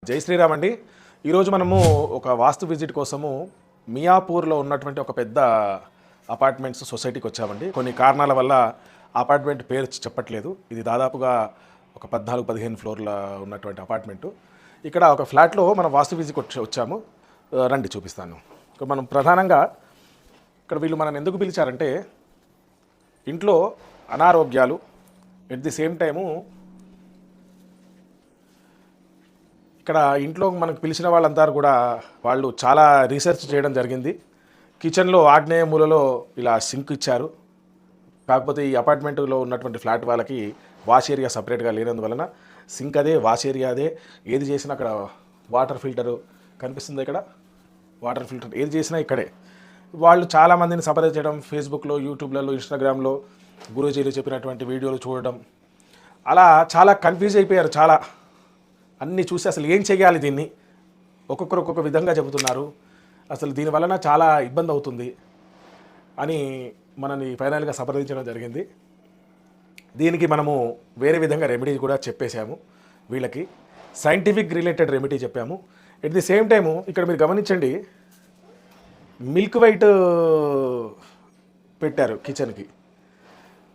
జై శ్రీరామ్ అండి. ఈరోజు మనము ఒక వాస్తు విజిట్ కోసము మియాపూర్లో ఉన్నటువంటి ఒక పెద్ద అపార్ట్మెంట్స్ సొసైటీకి వచ్చామండి. కొన్ని కారణాల వల్ల అపార్ట్మెంట్ పేరు చెప్పట్లేదు. ఇది దాదాపుగా ఒక 14-15 ఫ్లోర్ల ఉన్నటువంటి అపార్ట్మెంటు. ఇక్కడ ఒక ఫ్లాట్లో మనం వాస్తు విజిట్ వచ్చాము. రండి చూపిస్తాను. ఇక మనం ప్రధానంగా ఇక్కడ వీళ్ళు మనం ఎందుకు పిలిచారంటే ఇంట్లో అనారోగ్యాలు, ఎట్ ది సేమ్ టైము ఇక్కడ ఇంట్లో మనకు పిలిచిన వాళ్ళంతా కూడా వాళ్ళు చాలా రీసెర్చ్ చేయడం జరిగింది. కిచెన్లో ఆగ్నేయ మూలలో ఇలా సింక్ ఇచ్చారు. కాకపోతే ఈ అపార్ట్మెంట్లో ఉన్నటువంటి ఫ్లాట్ వాళ్ళకి వాష్ ఏరియా సపరేట్గా లేనందువలన సింక్ అదే, వాష్ ఏరియా అదే. ఏది చేసినా అక్కడ వాటర్ ఫిల్టరు కనిపిస్తుంది. ఇక్కడ వాటర్ ఫిల్టర్ ఏది చేసినా ఇక్కడే. వాళ్ళు చాలామందిని సంప్రదించడం, ఫేస్బుక్లో, యూట్యూబ్లలో, ఇన్స్టాగ్రామ్లో గురూజీలు చెప్పినటువంటి వీడియోలు చూడడం, అలా చాలా కన్ఫ్యూజ్ అయిపోయారు. చాలా అన్నీ చూసి అసలు ఏం చేయాలి, దీన్ని ఒక్కొక్కరు ఒక్కొక్క విధంగా చెబుతున్నారు, అసలు దీని వలన చాలా ఇబ్బంది అవుతుంది అని మనని ఫైనల్గా సంప్రదించడం జరిగింది. దీనికి మనము వేరే విధంగా రెమెడీ కూడా చెప్పేశాము. వీళ్ళకి సైంటిఫిక్ రిలేటెడ్ రెమెడీ చెప్పాము. ఎట్ ది సేమ్ టైము ఇక్కడ మీరు గమనించండి, మిల్క్ వైట్ పెట్టారు కిచెన్కి.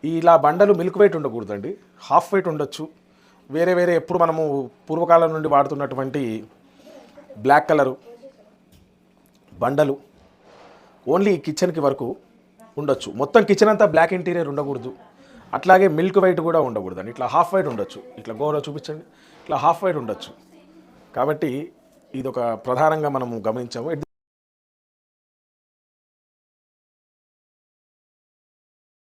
ఇలా బండలు మిల్క్ వైట్ ఉండకూడదండి, హాఫ్ వైట్ ఉండొచ్చు. వేరే వేరే ఎప్పుడు మనము పూర్వకాలం నుండి వాడుతున్నటువంటి బ్లాక్ కలరు బండలు ఓన్లీ కిచెన్కి వరకు ఉండొచ్చు. మొత్తం కిచెన్ అంతా బ్లాక్ ఇంటీరియర్ ఉండకూడదు. అట్లాగే మిల్క్ వైట్ కూడా ఉండకూడదండి. ఇట్లా హాఫ్ వైట్ ఉండొచ్చు. ఇట్లా గోర చూపించండి, ఇట్లా హాఫ్ వైట్ ఉండొచ్చు. కాబట్టి ఇది ఒక ప్రధానంగా మనము గమనించాము.